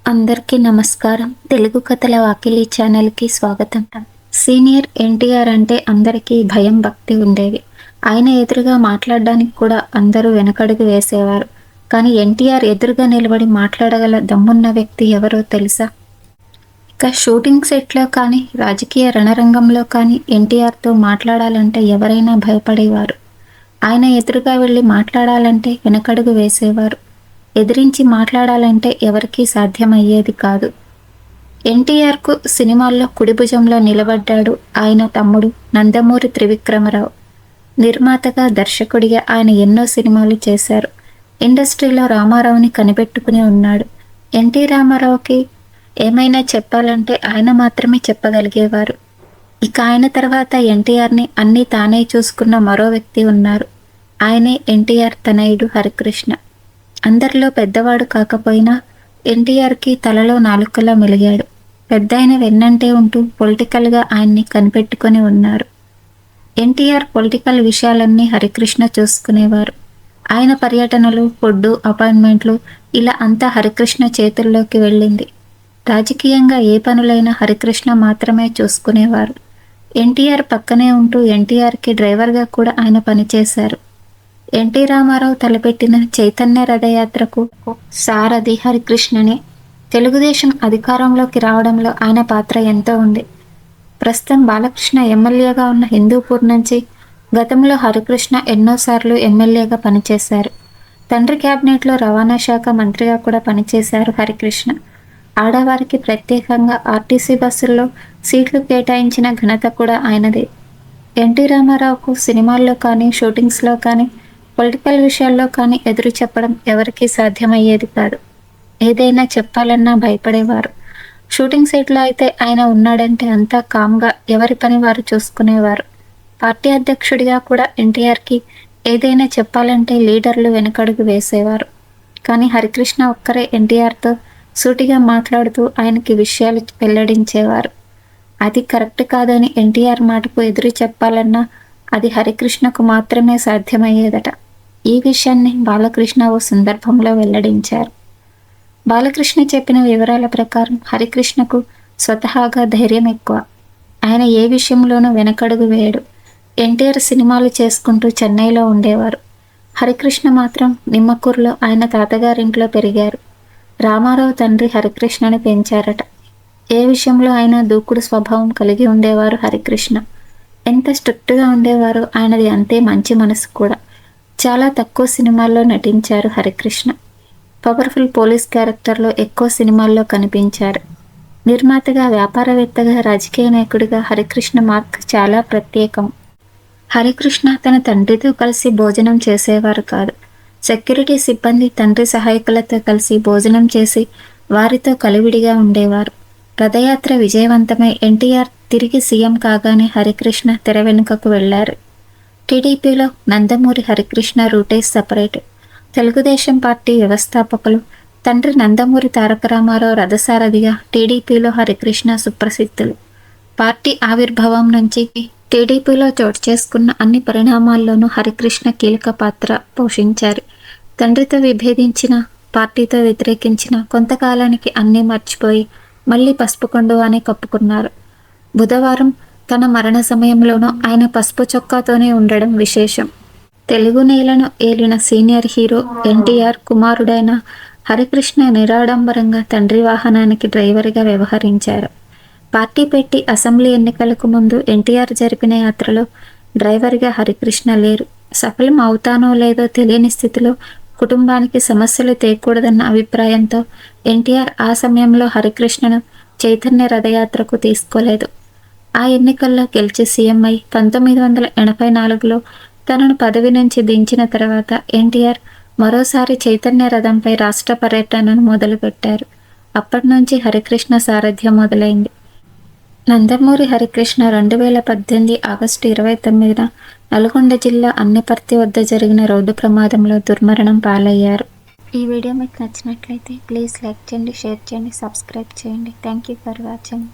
అందరికీ నమస్కారం. తెలుగు కథల వాకిలి ఛానల్‌కి స్వాగతం. సీనియర్ ఎన్టీఆర్ అంటే అందరికీ భయం, భక్తి ఉండేవి. ఆయన ఎదురుగా మాట్లాడడానికి కూడా అందరూ వెనకడుగు వేసేవారు. కానీ ఎన్టీఆర్ ఎదురుగా నిలబడి మాట్లాడగల దమ్మున్న వ్యక్తి ఎవరో తెలుసా? ఇక షూటింగ్ సెట్‌లో కానీ, రాజకీయ రణరంగంలో కానీ ఎన్టీఆర్‌తో మాట్లాడాలంటే ఎవరైనా భయపడేవారు. ఆయన ఎదురుగా వెళ్లి మాట్లాడాలంటే వెనకడుగు వేసేవారు. ఎదిరించి మాట్లాడాలంటే ఎవరికీ సాధ్యమయ్యేది కాదు. ఎన్టీఆర్కు సినిమాల్లో కుడి భుజంలో నిలబడ్డాడు ఆయన తమ్ముడు నందమూరి త్రివిక్రమరావు. నిర్మాతగా, దర్శకుడిగా ఆయన ఎన్నో సినిమాలు చేశారు. ఇండస్ట్రీలో రామారావుని కనిపెట్టుకుని ఉన్నాడు. ఎన్టీ రామారావుకి ఏమైనా చెప్పాలంటే ఆయన మాత్రమే చెప్పగలిగేవారు. ఇక ఆయన తర్వాత ఎన్టీఆర్ని అన్నీ తానే చూసుకున్న మరో వ్యక్తి ఉన్నారు. ఆయనే ఎన్టీఆర్ తనయుడు హరికృష్ణ. అందరిలో పెద్దవాడు కాకపోయినా ఎన్టీఆర్కి తలలో నాలుకలా మెలిగాడు. పెద్దాయన వెన్నంటే ఉంటూ పొలిటికల్గా ఆయన్ని కనిపెట్టుకొని ఉన్నారు. ఎన్టీఆర్ పొలిటికల్ విషయాలన్నీ హరికృష్ణ చూసుకునేవారు. ఆయన పర్యటనలు, ఫుడ్డు, అపాయింట్మెంట్లు ఇలా అంతా హరికృష్ణ చేతుల్లోకి వెళ్ళింది. రాజకీయంగా ఏ పనులైనా హరికృష్ణ మాత్రమే చూసుకునేవారు. ఎన్టీఆర్ పక్కనే ఉంటూ ఎన్టీఆర్కి డ్రైవర్గా కూడా ఆయన పనిచేశారు. ఎన్టీ రామారావు తలపెట్టిన చైతన్య రథయాత్రకు సారథి హరికృష్ణనే. తెలుగుదేశం అధికారంలోకి రావడంలో ఆయన పాత్ర ఎంతో ఉంది. ప్రస్తుతం బాలకృష్ణ ఎమ్మెల్యేగా ఉన్న హిందూపూర్ నుంచి గతంలో హరికృష్ణ ఎన్నోసార్లు ఎమ్మెల్యేగా పనిచేశారు. తండ్రి క్యాబినెట్లో రవాణా శాఖ మంత్రిగా కూడా పనిచేశారు హరికృష్ణ. ఆడవారికి ప్రత్యేకంగా ఆర్టీసీ బస్సుల్లో సీట్లు కేటాయించిన ఘనత కూడా ఆయనదే. ఎన్టీ రామారావుకు సినిమాల్లో కానీ, షూటింగ్స్లో కానీ, పొలిటికల్ విషయాల్లో కానీ ఎదురు చెప్పడం ఎవరికీ సాధ్యమయ్యేది కాదు. ఏదైనా చెప్పాలన్నా భయపడేవారు. షూటింగ్ సెట్లో అయితే ఆయన ఉన్నాడంటే అంతా కామ్గా ఎవరి పని వారు చూసుకునేవారు. పార్టీ అధ్యక్షుడిగా కూడా ఎన్టీఆర్కి ఏదైనా చెప్పాలంటే లీడర్లు వెనకడుగు వేసేవారు. కానీ హరికృష్ణ ఒక్కరే ఎన్టీఆర్తో సూటిగా మాట్లాడుతూ ఆయనకి విషయాలు వెల్లడించేవారు. అది కరెక్ట్ కాదని ఎన్టీఆర్ మాటకు ఎదురు చెప్పాలన్నా అది హరికృష్ణకు మాత్రమే సాధ్యమయ్యేదట. ఈ విషయాన్ని బాలకృష్ణ ఓ సందర్భంలో వెల్లడించారు. బాలకృష్ణ చెప్పిన వివరాల ప్రకారం హరికృష్ణకు స్వతహాగా ధైర్యం ఎక్కువ. ఆయన ఏ విషయంలోనూ వెనకడుగు వేయడు. ఎన్టీఆర్ సినిమాలు చేసుకుంటూ చెన్నైలో ఉండేవారు. హరికృష్ణ మాత్రం నిమ్మకూరులో ఆయన తాతగారింట్లో పెరిగారు. రామారావు తండ్రి హరికృష్ణని పెంచారట. ఏ విషయంలో అయినా దూకుడు స్వభావం కలిగి ఉండేవారు హరికృష్ణ. ఎంత స్ట్రిక్ట్గా ఉండేవారో ఆయనది అంతే మంచి మనసు కూడా. చాలా తక్కువ సినిమాల్లో నటించారు హరికృష్ణ. పవర్ఫుల్ పోలీస్ క్యారెక్టర్లో ఎక్కువ సినిమాల్లో కనిపించారు. నిర్మాతగా, వ్యాపారవేత్తగా, రాజకీయ నాయకుడిగా హరికృష్ణ మార్క్ చాలా ప్రత్యేకం. హరికృష్ణ తన తండ్రితో కలిసి భోజనం చేసేవారు కాదు. సెక్యూరిటీ సిబ్బంది తండ్రి సహాయకులతో కలిసి భోజనం చేసి వారితో కలివిడిగా ఉండేవారు. రథయాత్ర విజయవంతమై ఎన్టీఆర్ తిరిగి సీఎం కాగానే హరికృష్ణ తెర వెనుకకు వెళ్లారు. టీడీపీలో నందమూరి హరికృష్ణ రూటే సపరేట్. తెలుగుదేశం పార్టీ వ్యవస్థాపకులు తండ్రి నందమూరి తారక రామారావు రథసారథిగా టీడీపీలో హరికృష్ణ సుప్రసిద్ధులు. పార్టీ ఆవిర్భావం నుంచి టీడీపీలో చోటు చేసుకున్న అన్ని పరిణామాల్లోనూ హరికృష్ణ కీలక పాత్ర పోషించారు. తండ్రితో విభేదించిన, పార్టీతో వ్యతిరేకించిన, కొంతకాలానికి అన్నీ మర్చిపోయి మళ్ళీ పసుపు కండువానే కప్పుకున్నారు. బుధవారం తన మరణ సమయంలోనూ ఆయన పసుపు చొక్కాతోనే ఉండడం విశేషం. తెలుగు నేలను ఏలిన సీనియర్ హీరో ఎన్టీఆర్ కుమారుడైన హరికృష్ణ నిరాడంబరంగా తండ్రి వాహనానికి డ్రైవర్గా వ్యవహరించారు. పార్టీ పెట్టి అసెంబ్లీ ఎన్నికలకు ముందు ఎన్టీఆర్ జరిపిన యాత్రలో డ్రైవర్గా హరికృష్ణ లేరు. సఫలం అవుతానో లేదో తెలియని స్థితిలో కుటుంబానికి సమస్యలు తేకూడదన్న అభిప్రాయంతో ఎన్టీఆర్ ఆ సమయంలో హరికృష్ణను చైతన్య రథయాత్రకు తీసుకోలేదు. ఆ ఎన్నికల్లో గెలిచి సీఎం అయి 1984లో తనను పదవి నుంచి దించిన తర్వాత ఎన్టీఆర్ మరోసారి చైతన్య రథంపై రాష్ట్ర పర్యటనను మొదలుపెట్టారు. అప్పటి నుంచి హరికృష్ణ సారథ్యం మొదలైంది. నందమూరి హరికృష్ణ 2018 ఆగస్టు 29న నల్గొండ జిల్లా అన్నపర్తి వద్ద జరిగిన రోడ్డు ప్రమాదంలో దుర్మరణం పాలయ్యారు. ఈ వీడియో మీకు నచ్చినట్లయితే ప్లీజ్ లైక్ చేయండి, షేర్ చేయండి, సబ్స్క్రైబ్ చేయండి. Thank you for watching.